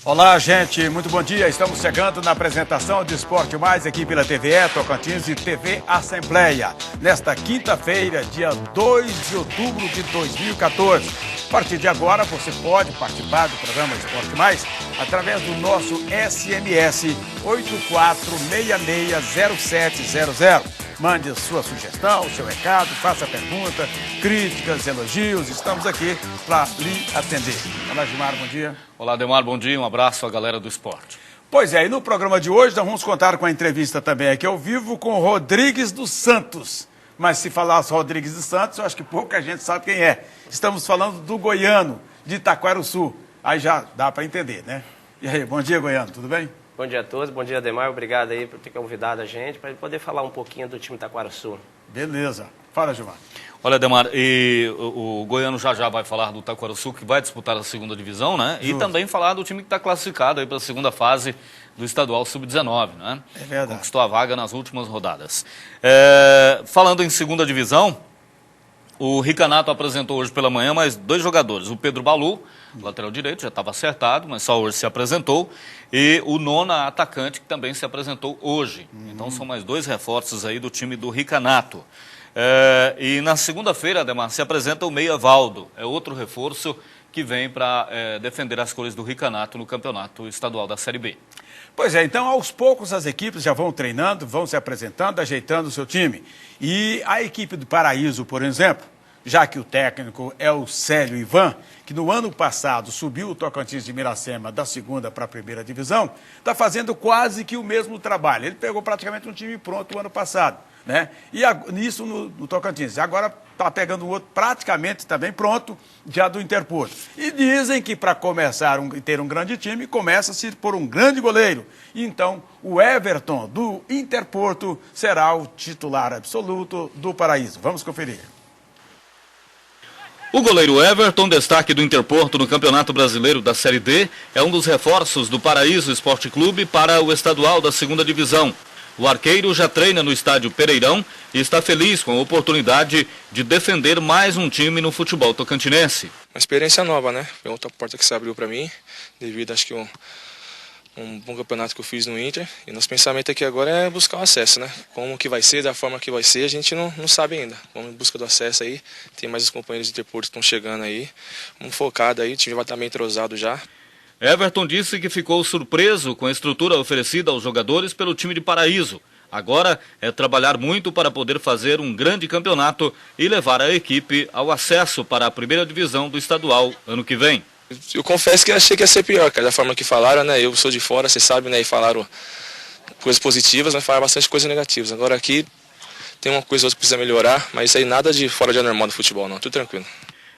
Olá, gente, muito bom dia. Estamos chegando na apresentação de Esporte Mais aqui pela TVE Tocantins e TV Assembleia. Nesta quinta-feira, dia 2 de outubro de 2014. A partir de agora, você pode participar do programa Esporte Mais através do nosso SMS 84660700. Mande a sua sugestão, o seu recado, faça pergunta, críticas, elogios. Estamos aqui para lhe atender. Olá, Gilmar, bom dia. Olá, Demar, bom dia. Um abraço à galera do esporte. Pois é, e no programa de hoje nós vamos contar com a entrevista também aqui ao vivo com Rodrigues dos Santos. Mas se falasse Rodrigues dos Santos, eu acho que pouca gente sabe quem é. Estamos falando do goiano de Itaquaruçu. Aí já dá para entender, né? E aí, bom dia, goiano, tudo bem? Bom dia a todos, bom dia, Ademar. Obrigado aí por ter convidado a gente para poder falar um pouquinho do time Itaquaruçu. Beleza. Fala, Gilmar. Olha, Demar, e o goiano já vai falar do Itaquaruçu, que vai disputar a segunda divisão, né? Justo. E também falar do time que está classificado aí para a segunda fase do estadual sub-19, né? É verdade. Conquistou a vaga nas últimas rodadas. Falando em segunda divisão, o Ricanato apresentou hoje pela manhã mais dois jogadores. O Pedro Balu, lateral direito, já estava acertado, mas só hoje se apresentou. E o Nona, atacante, que também se apresentou hoje. Então são mais dois reforços aí do time do Ricanato. E na segunda-feira, Ademar, se apresenta o Meia Valdo. É outro reforço que vem para defender as cores do Ricanato no campeonato estadual da Série B. Pois é, então aos poucos as equipes já vão treinando, vão se apresentando, ajeitando o seu time. E a equipe do Paraíso, por exemplo, já que o técnico é o Célio Ivan, que no ano passado subiu o Tocantins de Miracema da segunda para a primeira divisão, está fazendo quase que o mesmo trabalho. Ele pegou praticamente um time pronto o ano passado, né? E nisso no Tocantins. Agora está pegando um outro praticamente também pronto, já do Interporto. E dizem que para começar ter um grande time, começa-se por um grande goleiro. Então, o Everton do Interporto será o titular absoluto do Paraíso. Vamos conferir. O goleiro Everton, destaque do Interporto no Campeonato Brasileiro da Série D, é um dos reforços do Paraíso Esporte Clube para o estadual da segunda divisão. O arqueiro já treina no estádio Pereirão e está feliz com a oportunidade de defender mais um time no futebol tocantinense. Uma experiência nova, né? Foi outra porta que se abriu para mim, devido acho que um bom campeonato que eu fiz no Inter. E nosso pensamento aqui agora é buscar o acesso, né? Como que vai ser, da forma que vai ser, a gente não sabe ainda. Vamos em busca do acesso aí, tem mais os companheiros de Interporto que estão chegando aí. Vamos focado aí, o time vai estar bem entrosado já. Everton disse que ficou surpreso com a estrutura oferecida aos jogadores pelo time de Paraíso. Agora é trabalhar muito para poder fazer um grande campeonato e levar a equipe ao acesso para a primeira divisão do estadual ano que vem. Eu confesso que achei que ia ser pior, cara, da forma que falaram, né? Eu sou de fora, vocês sabem, né? E falaram coisas positivas, mas falaram bastante coisas negativas. Agora aqui tem uma coisa ou outra que precisa melhorar, mas isso aí nada de fora de normal do futebol, não. Tudo tranquilo.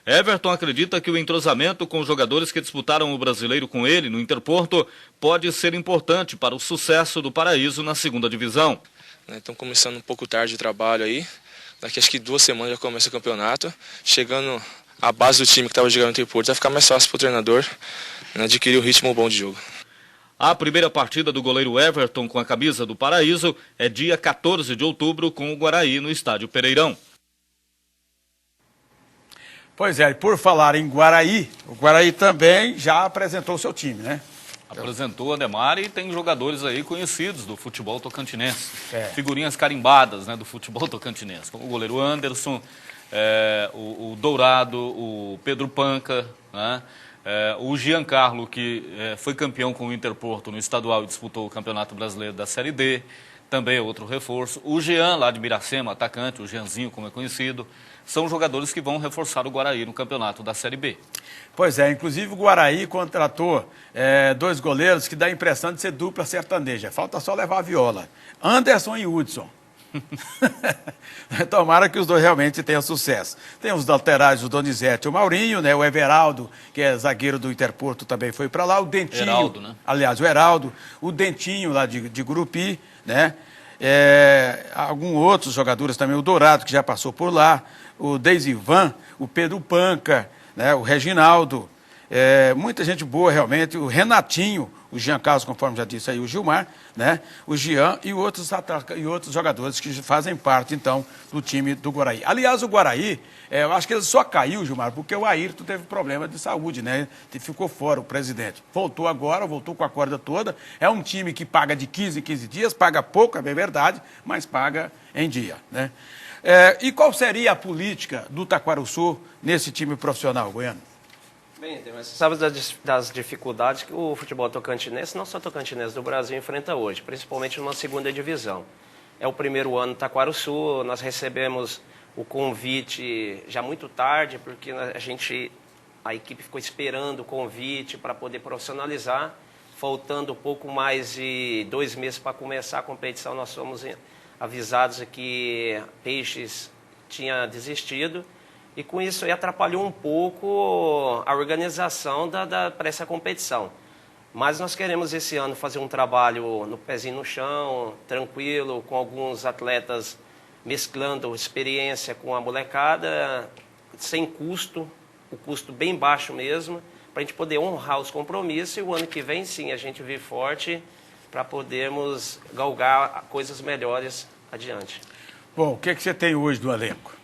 Everton acredita que o entrosamento com os jogadores que disputaram o Brasileiro com ele no Interporto pode ser importante para o sucesso do Paraíso na segunda divisão. Estão começando um pouco tarde o trabalho aí. Daqui acho que 2 semanas já começa o campeonato. Chegando a base do time que estava jogando no Interporto, vai ficar mais fácil para o treinador, né, adquirir o ritmo bom de jogo. A primeira partida do goleiro Everton com a camisa do Paraíso é dia 14 de outubro com o Guaraí no estádio Pereirão. Pois é, e por falar em Guaraí, o Guaraí também já apresentou o seu time, né? Apresentou a Demar e tem jogadores aí conhecidos do futebol tocantinense. É. Figurinhas carimbadas, né, do futebol tocantinense, como o goleiro Anderson, o Dourado, o Pedro Panca, né, o Giancarlo, que foi campeão com o Interporto no estadual e disputou o Campeonato Brasileiro da Série D, também é outro reforço. O Jean, lá de Miracema, atacante, o Jeanzinho, como é conhecido, são jogadores que vão reforçar o Guaraí no campeonato da Série B. Pois é, inclusive o Guaraí contratou 2 goleiros que dá a impressão de ser dupla sertaneja. Falta só levar a viola. Anderson e Hudson. Tomara que os dois realmente tenham sucesso. Tem os laterais, o Donizete e o Maurinho, né? O Everaldo, que é zagueiro do Interporto, também foi para lá. O Dentinho, Heraldo, né? Aliás, o Heraldo, o Dentinho lá de Gurupi, né? Alguns outros jogadores também, o Dourado, que já passou por lá, o Deisivan, o Pedro Panca, né? O Reginaldo, muita gente boa realmente, o Renatinho, o Jean Carlos, conforme já disse aí, o Gilmar, né? O Jean e outros jogadores que fazem parte, então, do time do Guaraí. Aliás, o Guaraí, eu acho que ele só caiu, Gilmar, porque o Ayrton teve problema de saúde, né? Ficou fora o presidente. Voltou agora, voltou com a corda toda. É um time que paga de 15 em 15 dias, paga pouco, é bem verdade, mas paga em dia, né? E qual seria a política do Taquarussu nesse time profissional, Goiano? Bem, você sabe das dificuldades que o futebol tocantinense, não só tocantinense do Brasil, enfrenta hoje, principalmente numa segunda divisão. É o primeiro ano do Taquarussu, nós recebemos o convite já muito tarde, porque a equipe ficou esperando o convite para poder profissionalizar. Faltando pouco mais de 2 meses para começar a competição, nós fomos avisados que Peixes tinha desistido. E com isso aí atrapalhou um pouco a organização para essa competição. Mas nós queremos esse ano fazer um trabalho no pezinho no chão, tranquilo, com alguns atletas mesclando experiência com a molecada, sem custo, o custo bem baixo mesmo, para a gente poder honrar os compromissos e o ano que vem sim a gente vir forte para podermos galgar coisas melhores adiante. Bom, o que você tem hoje do elenco?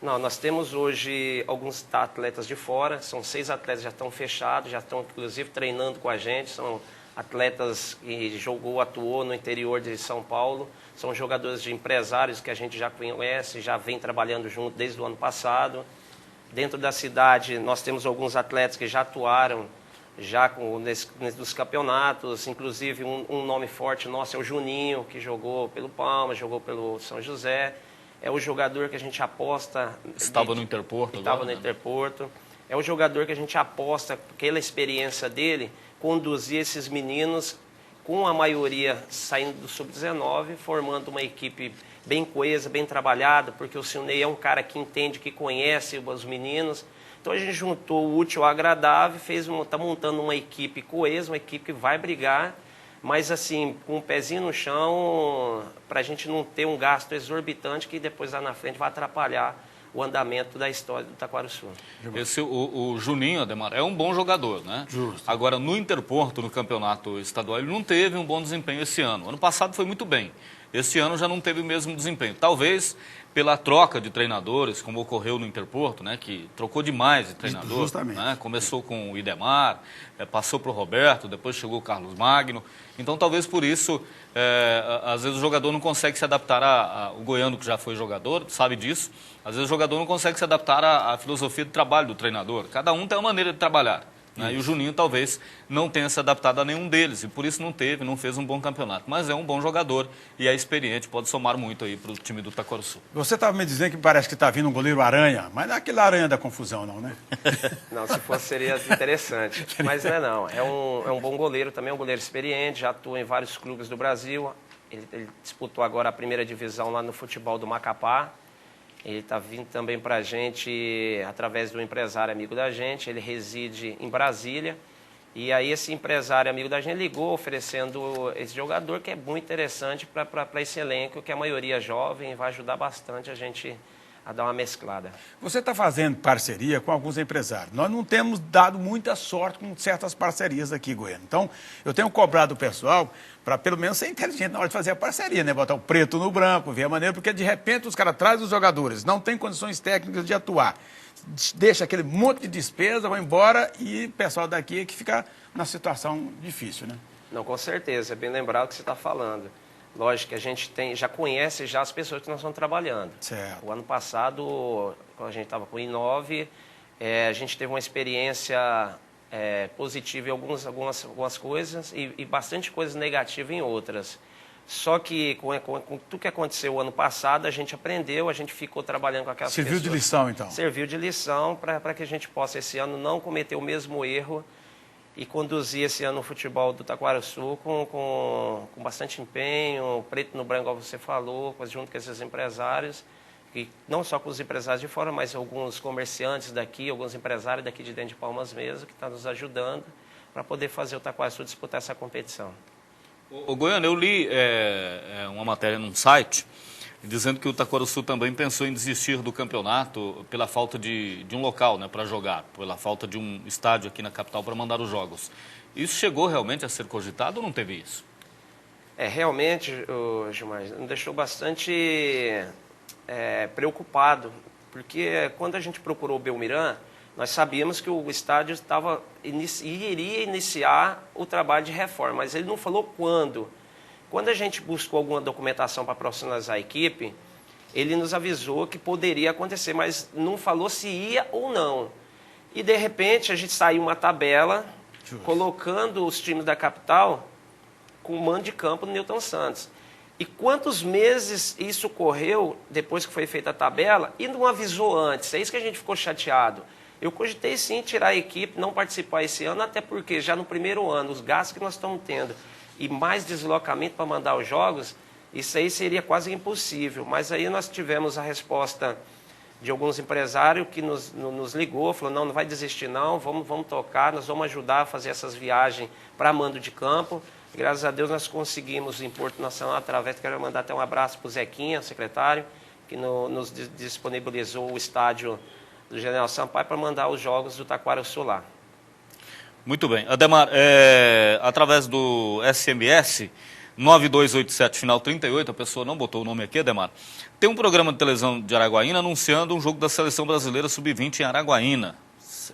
Não, nós temos hoje alguns atletas de fora, são 6 atletas que já estão fechados, já estão inclusive treinando com a gente, são atletas que atuou no interior de São Paulo, são jogadores de empresários que a gente já conhece, já vem trabalhando junto desde o ano passado. Dentro da cidade nós temos alguns atletas que já atuaram nos campeonatos, inclusive um nome forte nosso é o Juninho, que jogou pelo Palmas, jogou pelo São José. É o jogador que a gente aposta... Estava no Interporto agora, Estava no Interporto. É o jogador que a gente aposta, pela experiência dele, conduzir esses meninos, com a maioria saindo do Sub-19, formando uma equipe bem coesa, bem trabalhada, porque o Silnei é um cara que entende, que conhece os meninos. Então a gente juntou o útil ao agradável, está montando uma equipe coesa, uma equipe que vai brigar, mas assim, com o pezinho no chão, para a gente não ter um gasto exorbitante que depois lá na frente vai atrapalhar o andamento da história do Taquarussu. O Juninho, Ademar, é um bom jogador, né? Justo. Agora, no Interporto, no campeonato estadual, ele não teve um bom desempenho esse ano. Ano passado foi muito bem. Esse ano já não teve o mesmo desempenho. Talvez pela troca de treinadores, como ocorreu no Interporto, né, que trocou demais de treinador. Justamente. Né, começou com o Idemar, passou para o Roberto, depois chegou o Carlos Magno. Então, talvez por isso, às vezes o jogador não consegue se adaptar o Goiano, que já foi jogador, sabe disso. Às vezes o jogador não consegue se adaptar à filosofia de trabalho do treinador. Cada um tem uma maneira de trabalhar. Né? E o Juninho talvez não tenha se adaptado a nenhum deles, e por isso não fez um bom campeonato. Mas é um bom jogador e é experiente, pode somar muito aí para o time do Taquarussu. Você estava me dizendo que parece que está vindo um goleiro aranha, mas não é aquele aranha da confusão não, né? Não, se fosse seria interessante, mas não é não. É um bom goleiro também, um goleiro experiente, já atua em vários clubes do Brasil. Ele disputou agora a primeira divisão lá no futebol do Macapá. Ele está vindo também para a gente através do empresário amigo da gente. Ele reside em Brasília. E aí esse empresário amigo da gente ligou oferecendo esse jogador que é muito interessante para esse elenco, que a maioria é jovem, vai ajudar bastante a gente a dar uma mesclada. Você está fazendo parceria com alguns empresários. Nós não temos dado muita sorte com certas parcerias aqui, Goiânia. Então, eu tenho cobrado o pessoal para pelo menos ser inteligente na hora de fazer a parceria, né? Botar o preto no branco, ver a maneira, porque de repente os caras trazem os jogadores, não tem condições técnicas de atuar. Deixa aquele monte de despesa, vai embora e o pessoal daqui é que fica na situação difícil, né? Não, com certeza, é bem lembrado o que você está falando. Lógico que a gente já conhece já as pessoas que nós estamos trabalhando. Certo. O ano passado, quando a gente estava com o I9, a gente teve uma experiência positiva em algumas coisas e bastante coisas negativas em outras. Só que com tudo que aconteceu o ano passado, a gente aprendeu, a gente ficou trabalhando com aquelas pessoas. Serviu de lição, então? Serviu de lição para que a gente possa, esse ano, não cometer o mesmo erro e conduzir esse ano o futebol do Taquarussu com bastante empenho, preto no branco, como você falou, junto com esses empresários, e não só com os empresários de fora, mas alguns comerciantes daqui, alguns empresários daqui de dentro de Palmas mesmo, que estão nos ajudando para poder fazer o Taquarussu disputar essa competição. Goiano, eu li uma matéria num site dizendo que o Taquaraçu também pensou em desistir do campeonato pela falta de um local, né, para jogar, pela falta de um estádio aqui na capital para mandar os jogos. Isso chegou realmente a ser cogitado ou não teve isso? Realmente, Gilmar, me deixou bastante preocupado, porque quando a gente procurou o Belmirã, nós sabíamos que o estádio iria iniciar o trabalho de reforma, mas ele não falou quando. Quando a gente buscou alguma documentação para profissionalizar a equipe, ele nos avisou que poderia acontecer, mas não falou se ia ou não. E, de repente, a gente saiu uma tabela colocando os times da capital com o mando de campo no Newton Santos. E quantos meses isso ocorreu depois que foi feita a tabela e não avisou antes? É isso que a gente ficou chateado. Eu cogitei sim tirar a equipe, não participar esse ano, até porque já no primeiro ano, os gastos que nós estamos tendo e mais deslocamento para mandar os jogos, isso aí seria quase impossível. Mas aí nós tivemos a resposta de alguns empresários que nos ligou, falou, não vai desistir não, vamos tocar, nós vamos ajudar a fazer essas viagens para mando de campo. Graças a Deus nós conseguimos em Porto Nacional, através, quero mandar até um abraço para o Zequinha, secretário, que nos disponibilizou o estádio do General Sampaio para mandar os jogos do Taquaraçu lá. Muito bem. Ademar, através do SMS, 9287, final 38, a pessoa não botou o nome aqui, Ademar, tem um programa de televisão de Araguaína anunciando um jogo da Seleção Brasileira Sub-20 em Araguaína.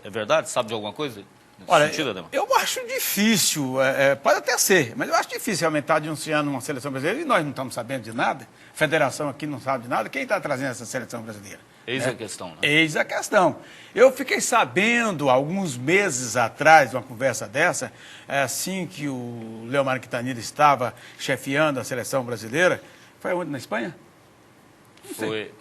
É verdade? Sabe de alguma coisa? Olha, eu acho difícil, pode até ser, mas eu acho difícil realmente estar anunciando uma seleção brasileira e nós não estamos sabendo de nada, a federação aqui não sabe de nada, quem está trazendo essa seleção brasileira? Eis a questão, né? Eis a questão. Eu fiquei sabendo, alguns meses atrás, de uma conversa dessa, assim que o Leomar Quintanilha estava chefiando a seleção brasileira, foi onde, na Espanha? Foi,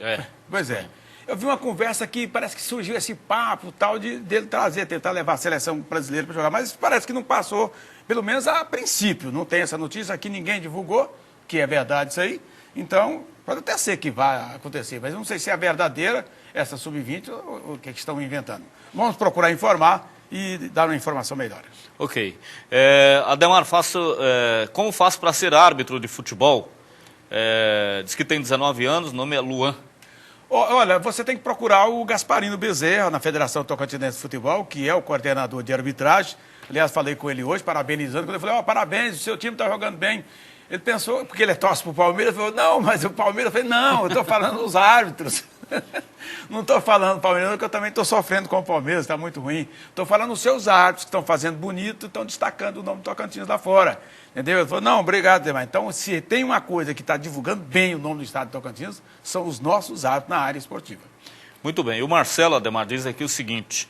Pois é. Eu vi uma conversa que parece que surgiu esse papo tal dele trazer, tentar levar a seleção brasileira para jogar, mas parece que não passou, pelo menos a princípio. Não tem essa notícia aqui, ninguém divulgou, que é verdade isso aí. Então, pode até ser que vai acontecer, mas não sei se é verdadeira essa sub-20 ou o que estão inventando. Vamos procurar informar e dar uma informação melhor. Ok. Ademar, como faço para ser árbitro de futebol? Diz que tem 19 anos, o nome é Luan. Olha, você tem que procurar o Gasparino Bezerra, na Federação Tocantinense de Futebol, que é o coordenador de arbitragem. Aliás, falei com ele hoje, parabenizando. Quando eu falei, parabéns, o seu time está jogando bem. Ele pensou, porque ele torce para o Palmeiras, falou, não, mas o Palmeiras, eu falei, não, eu estou falando dos árbitros. Não estou falando do Palmeiras, porque eu também estou sofrendo com o Palmeiras, está muito ruim. Estou falando dos seus árbitros, que estão fazendo bonito, estão destacando o nome do Tocantins lá fora. Entendeu? Ele falou, não, obrigado, Demar. Então, se tem uma coisa que está divulgando bem o nome do estado de Tocantins, são os nossos árbitros na área esportiva. Muito bem. E o Marcelo, Ademar, diz aqui o seguinte,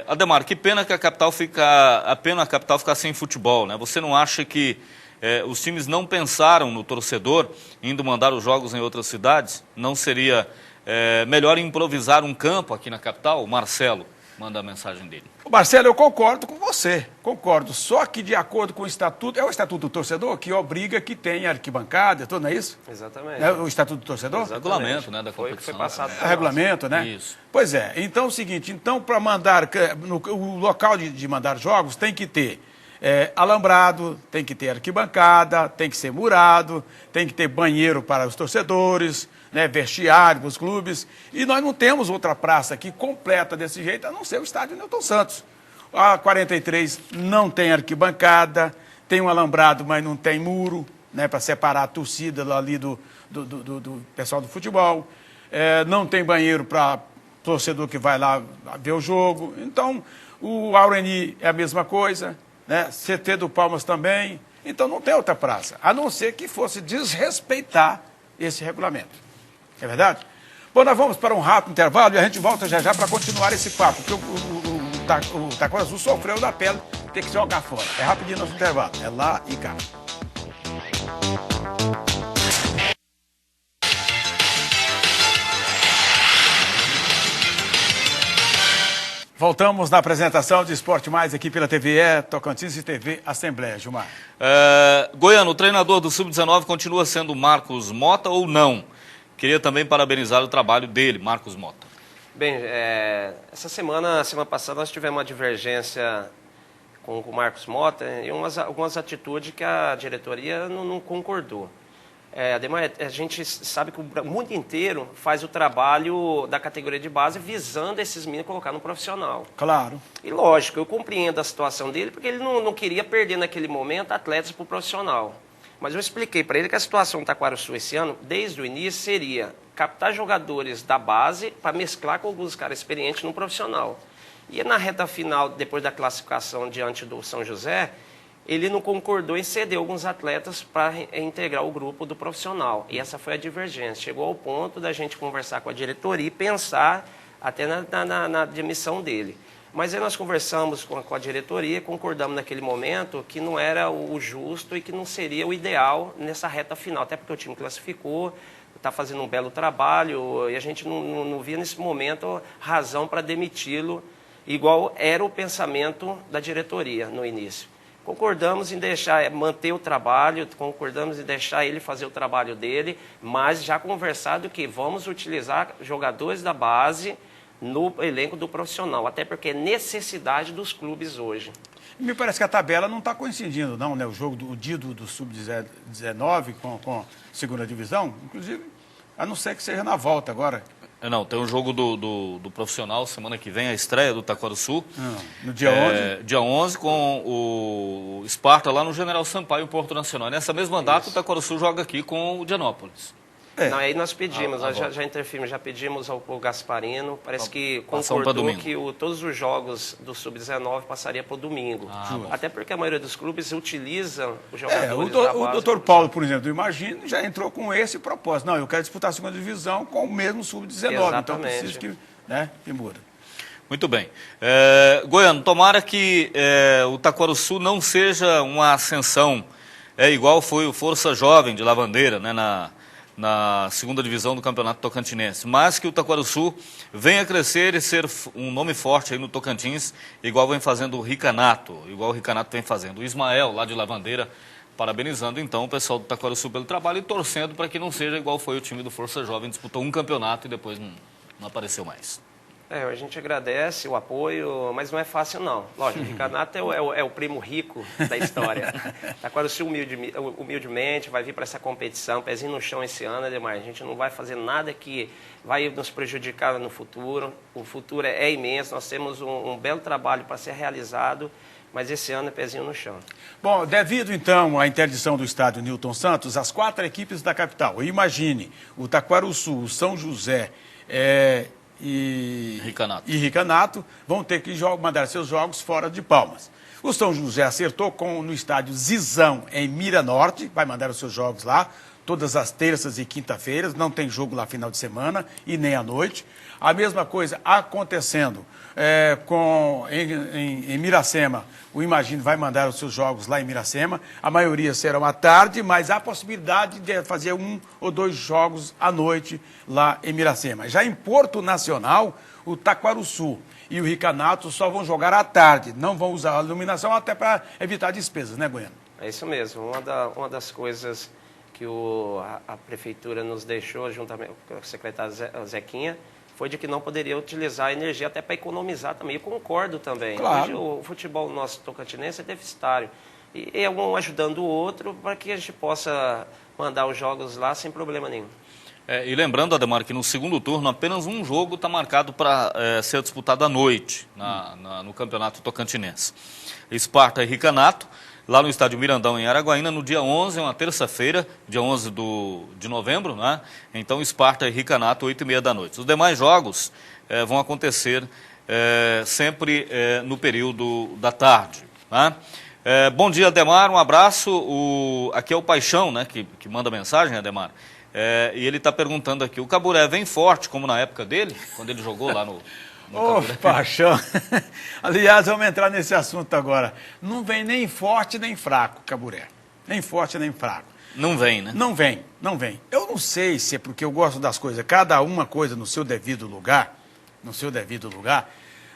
Ademar, que pena que a capital ficar sem futebol, né? Você não acha que os times não pensaram no torcedor, indo mandar os jogos em outras cidades? Não seria melhor improvisar um campo aqui na capital? O Marcelo manda a mensagem dele. Marcelo, eu concordo com você, concordo. Só que de acordo com o estatuto, é o estatuto do torcedor que obriga que tenha arquibancada, não é isso? Exatamente. É o estatuto do torcedor? Regulamento, né, da competição. Foi passado. Regulamento, né? Isso. Pois é. Então é o seguinte, para mandar, o local de mandar jogos tem que ter alambrado, tem que ter arquibancada, tem que ser murado, tem que ter banheiro para os torcedores, né, vestiário para os clubes, e nós não temos outra praça aqui completa desse jeito, a não ser o estádio Newton Santos. A 43 não tem arquibancada, tem um alambrado, mas não tem muro, né, para separar a torcida ali do pessoal do futebol, não tem banheiro para torcedor que vai lá ver o jogo. Então, o Aureni é a mesma coisa, né, CT do Palmas também, então não tem outra praça, a não ser que fosse desrespeitar esse regulamento. É verdade? Bom, nós vamos para um rápido intervalo e a gente volta já para continuar esse papo, porque o Taquaraçu sofreu da pele, tem que jogar fora. É rapidinho nosso intervalo, é lá e cá. Voltamos na apresentação de Esporte Mais aqui pela TVE, Tocantins e TV Assembleia. Gilmar. Goiano, o treinador do Sub-19 continua sendo Marcos Mota ou não? Queria também parabenizar o trabalho dele, Marcos Mota. Bem, essa semana passada, nós tivemos uma divergência com o Marcos Mota e algumas atitudes que a diretoria não concordou. Ademar, a gente sabe que o mundo inteiro faz o trabalho da categoria de base visando esses meninos colocar no profissional. Claro. E lógico, eu compreendo a situação dele, porque ele não queria perder naquele momento atletas para o profissional. Mas eu expliquei para ele que a situação do Taquaraçu esse ano, desde o início, seria captar jogadores da base para mesclar com alguns caras experientes no profissional. E na reta final, depois da classificação diante do São José, ele não concordou em ceder alguns atletas para integrar o grupo do profissional. E essa foi a divergência. Chegou ao ponto da gente conversar com a diretoria e pensar até na demissão dele. Mas aí nós conversamos com a diretoria, concordamos naquele momento que não era o justo e que não seria o ideal nessa reta final. Até porque o time classificou, está fazendo um belo trabalho e a gente não via nesse momento razão para demiti-lo, igual era o pensamento da diretoria no início. Concordamos em manter o trabalho, concordamos em deixar ele fazer o trabalho dele, mas já conversado que vamos utilizar jogadores da base no elenco do profissional, até porque é necessidade dos clubes hoje. Me parece que a tabela não está coincidindo, não, né? O dia do Sub-19 com a segunda divisão, inclusive, a não ser que seja na volta agora. Não, tem um jogo do profissional semana que vem, a estreia do Taquaraçu. No dia 11? Dia 11 com o Sparta lá no General Sampaio, em Porto Nacional. Nessa mesma data, o Taquaraçu joga aqui com o Dianópolis. Não, aí nós pedimos, nós já interferimos, já pedimos ao Gasparino, parece que concordou que todos os jogos do Sub-19 passaria para o domingo. Até porque a maioria dos clubes utiliza os jogadores da base. O doutor Paulo, por exemplo, do Imagino, já entrou com esse propósito. Não, eu quero disputar a segunda divisão com o mesmo Sub-19, então preciso que muda. Muito bem. Goiano, tomara que o Taquaraçu não seja uma ascensão igual foi o Força Jovem de Lavandeira, né, na segunda divisão do Campeonato Tocantinense, mas que o Taquaraçu venha crescer e ser um nome forte aí no Tocantins, igual vem fazendo o Ricanato, igual o Ricanato vem fazendo. O Ismael, lá de Lavandeira, parabenizando então o pessoal do Taquaraçu pelo trabalho e torcendo para que não seja igual foi o time do Força Jovem, disputou um campeonato e depois não apareceu mais. A gente agradece o apoio, mas não é fácil não. Lógico, o Ricanato é o primo rico da história. Taquaraçu humildemente vai vir para essa competição, pezinho no chão esse ano, Ademar. A gente não vai fazer nada que vai nos prejudicar no futuro. O futuro é imenso, nós temos um belo trabalho para ser realizado, mas esse ano é pezinho no chão. Bom, devido então à interdição do estádio Newton Santos, as 4 equipes da capital, Imagine, o Taquaraçu, o São José e Ricanato vão ter que mandar seus jogos fora de Palmas. O São José acertou no estádio Zizão, em Mira Norte, vai mandar os seus jogos lá, todas as terças e quinta-feiras, não tem jogo lá final de semana e nem à noite. A mesma coisa acontecendo em Miracema, o Imagine vai mandar os seus jogos lá em Miracema, a maioria serão à tarde, mas há possibilidade de fazer 1 ou 2 jogos à noite lá em Miracema. Já em Porto Nacional, o Taquaraçu e o Ricanato só vão jogar à tarde, não vão usar a iluminação até para evitar despesas, né, Goiano? É isso mesmo, uma das coisas que a prefeitura nos deixou, juntamente com o secretário Zequinha, foi de que não poderia utilizar a energia até para economizar também. Eu concordo também. Claro. Hoje o futebol nosso tocantinense é deficitário. E é um ajudando o outro para que a gente possa mandar os jogos lá sem problema nenhum. E lembrando, Ademar, que no segundo turno apenas um jogo está marcado para ser disputado à noite no Campeonato Tocantinense. Sparta e Ricanato, lá no estádio Mirandão, em Araguaína, no dia 11, uma terça-feira, dia 11 de novembro, né? Então, Sparta e Ricanato, 8h30 da noite. Os demais jogos vão acontecer sempre no período da tarde. Né? Bom dia, Ademar, um abraço. Aqui é o Paixão, né, que manda mensagem, Ademar. E ele está perguntando aqui, o Caburé vem forte, como na época dele, quando ele jogou lá no Paixão. Aliás, vamos entrar nesse assunto agora. Não vem nem forte nem fraco, Caburé. Nem forte nem fraco. Não vem, né? Não vem. Eu não sei se é porque eu gosto das coisas, cada uma coisa no seu devido lugar,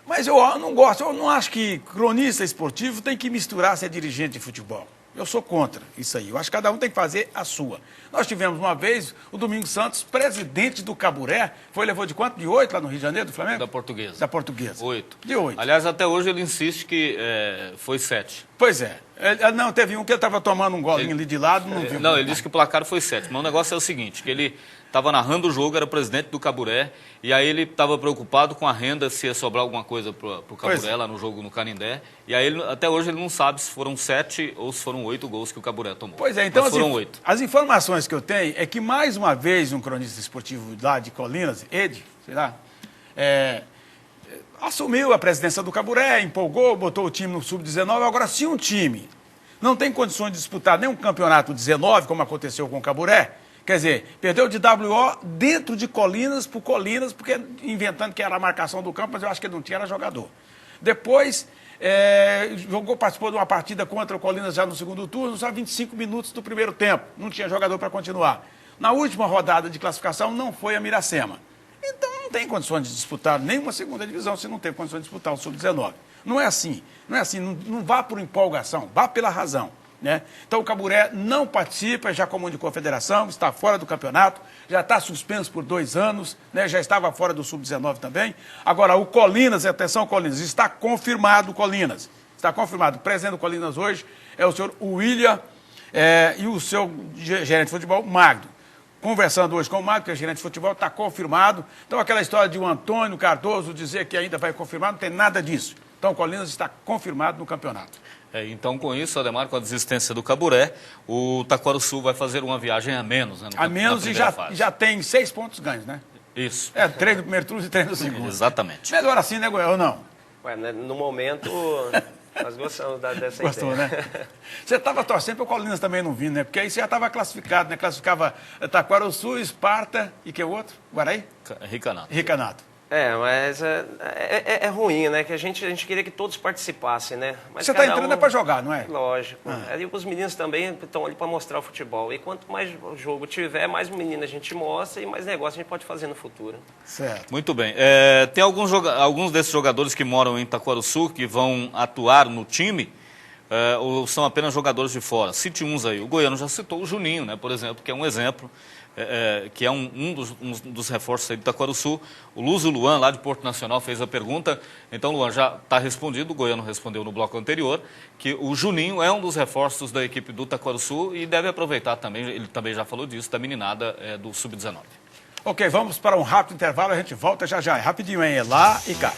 mas eu não gosto, eu não acho que cronista esportivo tem que misturar ser dirigente de futebol. Eu sou contra isso aí. Eu acho que cada um tem que fazer a sua. Nós tivemos uma vez o Domingos Santos, presidente do Caburé, levou de quanto? De 8 lá no Rio de Janeiro, do Flamengo? Da Portuguesa. Da Portuguesa. 8. De 8. Aliás, até hoje ele insiste que foi 7. Pois é. Não, teve um que ele estava tomando um golinho ali de lado, não viu. Não, ele disse que o placar foi 7. Mas o negócio é o seguinte, que ele estava narrando o jogo, era presidente do Caburé, e aí ele estava preocupado com a renda, se ia sobrar alguma coisa para o Caburé lá no jogo no Canindé. E aí, até hoje, ele não sabe se foram 7 ou se foram 8 gols que o Caburé tomou. Pois é, então foram 8. As informações que eu tenho é que, mais uma vez, um cronista esportivo lá de Colinas, Ed, sei lá, assumiu a presidência do Caburé, empolgou, botou o time no Sub-19. Agora, se um time não tem condições de disputar nem um campeonato 19, como aconteceu com o Caburé, quer dizer, perdeu de WO dentro de Colinas, por Colinas, porque inventando que era a marcação do campo, mas eu acho que ele não tinha, era jogador. Depois, participou de uma partida contra o Colinas já no segundo turno, só 25 minutos do primeiro tempo, não tinha jogador para continuar. Na última rodada de classificação, não foi a Miracema. Então, não tem condições de disputar nenhuma segunda divisão se não tem condições de disputar o Sub-19. Não é assim, não vá por empolgação, vá pela razão. Né? Então o Caburé não participa, já comunicou a federação, está fora do campeonato, já está suspenso por 2 anos, né? Já estava fora do Sub-19 também. Agora, o Colinas, atenção Colinas, está confirmado o Colinas. Está confirmado. O presidente do Colinas hoje é o senhor William e o seu gerente de futebol, Magno. Conversando hoje com o Magno, que é gerente de futebol, está confirmado. Então aquela história de o Antônio Cardoso dizer que ainda vai confirmar, não tem nada disso. Então o Colinas está confirmado no campeonato. Então, com isso, Ademar, com a desistência do Caburé, o Taquaruçu vai fazer uma viagem a menos. Né, a menos e já tem 6 pontos ganhos, né? Isso. 3 no primeiro turno e 3 no segundo. Exatamente. Melhor assim, né, Goiás, ou não? Ué, né, no momento, nós gostamos dessa Gostou, ideia. Né? Você estava torcendo para o Colinas também não vir, né? Porque aí você já estava classificado, né? Classificava Taquaruçu, Esparta e que outro? Guaraí? Ricanato. Mas é ruim, né? Que a gente queria que todos participassem, né? Mas você está entrando para jogar, não é? Lógico. E os meninos também estão ali para mostrar o futebol. E quanto mais jogo tiver, mais menino a gente mostra e mais negócio a gente pode fazer no futuro. Certo. Muito bem. Tem alguns desses jogadores que moram em Taquaruçu que vão atuar no time, ou são apenas jogadores de fora? Cite uns aí. O Goiano já citou o Juninho, né, por exemplo, que é um exemplo. Que é um dos reforços aí do Taquaruçu. O Luso Luan, lá de Porto Nacional, fez a pergunta. Então, Luan, já está respondido. O Goiano respondeu no bloco anterior que o Juninho é um dos reforços da equipe do Taquaruçu e deve aproveitar também, ele também já falou disso, da meninada do Sub-19. Ok, vamos para um rápido intervalo, a gente volta já já. É rapidinho, hein? É lá e cá.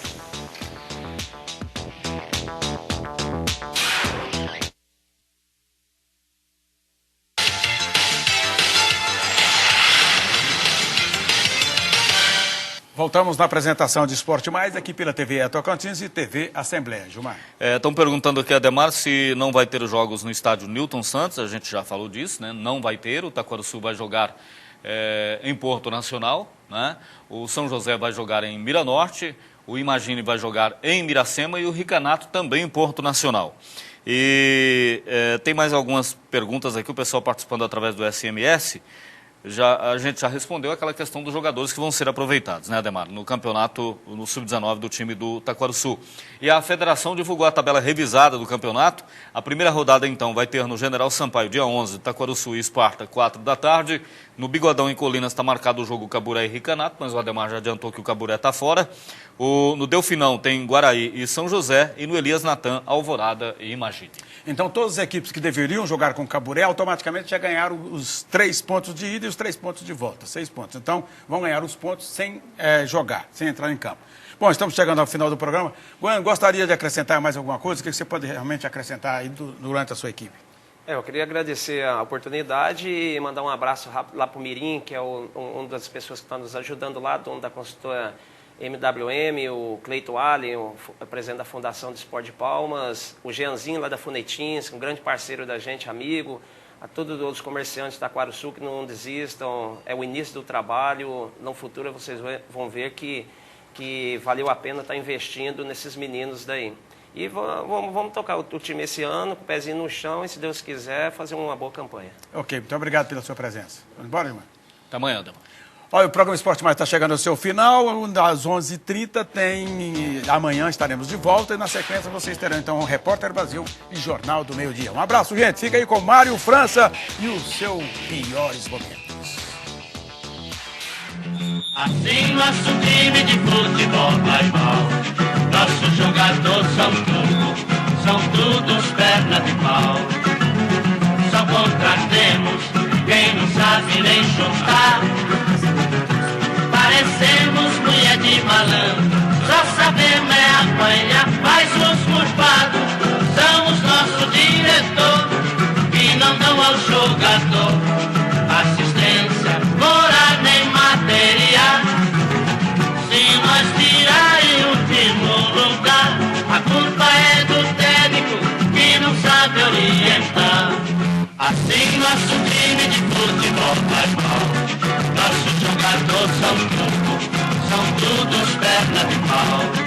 Voltamos na apresentação de Esporte Mais, aqui pela TV Tocantins e TV Assembleia. Gilmar. Estão perguntando aqui, Ademar, se não vai ter os jogos no estádio Newton Santos. A gente já falou disso, né? Não vai ter. O Taquaruçu vai jogar em Porto Nacional, né? O São José vai jogar em Miranorte, o Imagine vai jogar em Miracema e o Ricanato também em Porto Nacional. E tem mais algumas perguntas aqui, o pessoal participando através do SMS. A gente já respondeu aquela questão dos jogadores que vão ser aproveitados, né, Ademar? No campeonato, no Sub-19 do time do Taquaruçu. E a federação divulgou a tabela revisada do campeonato. A primeira rodada, então, vai ter no General Sampaio, dia 11, Taquaruçu e Esparta, 4 da tarde. No Bigodão, em Colinas, está marcado o jogo Caburé e Ricanato, mas o Ademar já adiantou que o Caburé está fora. No Delfinão tem Guaraí e São José. E no Elias Natan, Alvorada e Imagine. Então, todas as equipes que deveriam jogar com o Caburé, automaticamente já ganharam os 3 pontos de ida e os 3 pontos de volta, 6 pontos. Então, vão ganhar os pontos sem jogar, sem entrar em campo. Bom, estamos chegando ao final do programa. Goiano, gostaria de acrescentar mais alguma coisa? O que você pode realmente acrescentar aí durante a sua equipe? Eu queria agradecer a oportunidade e mandar um abraço rápido lá para o Mirim, que é uma das pessoas que está nos ajudando lá, dono da consultora MWM, o Cleito Allen, o presidente da Fundação de Esporte de Palmas, o Jeanzinho lá da Funetins, um grande parceiro da gente, amigo, a todos os comerciantes da Taquaruçu que não desistam, é o início do trabalho, no futuro vocês vão ver que valeu a pena estar investindo nesses meninos daí. E vamos tocar o time esse ano, com o pezinho no chão e, se Deus quiser, fazer uma boa campanha. Ok, muito obrigado pela sua presença. Vamos embora, irmão? Até amanhã, Ademar. Olha, o programa Esporte Mais está chegando ao seu final. Às 11h30 amanhã estaremos de volta e na sequência vocês terão então o Repórter Brasil e Jornal do Meio-Dia. Um abraço, gente. Fica aí com Mário França e os seus piores momentos. Assim nosso time de futebol vai mal. Nossos jogadores são todos perna de pau. chutar. Parecemos mulher de malandro, só sabemos é apanhar, mas os culpados são os nossos diretores, que não dão ao jogador assistência moral nem material. Se nós tirar em último lugar, a culpa é do técnico que não sabe orientar. Assim nosso time de futebol faz mal, nossos jogadores são todos perna de pau.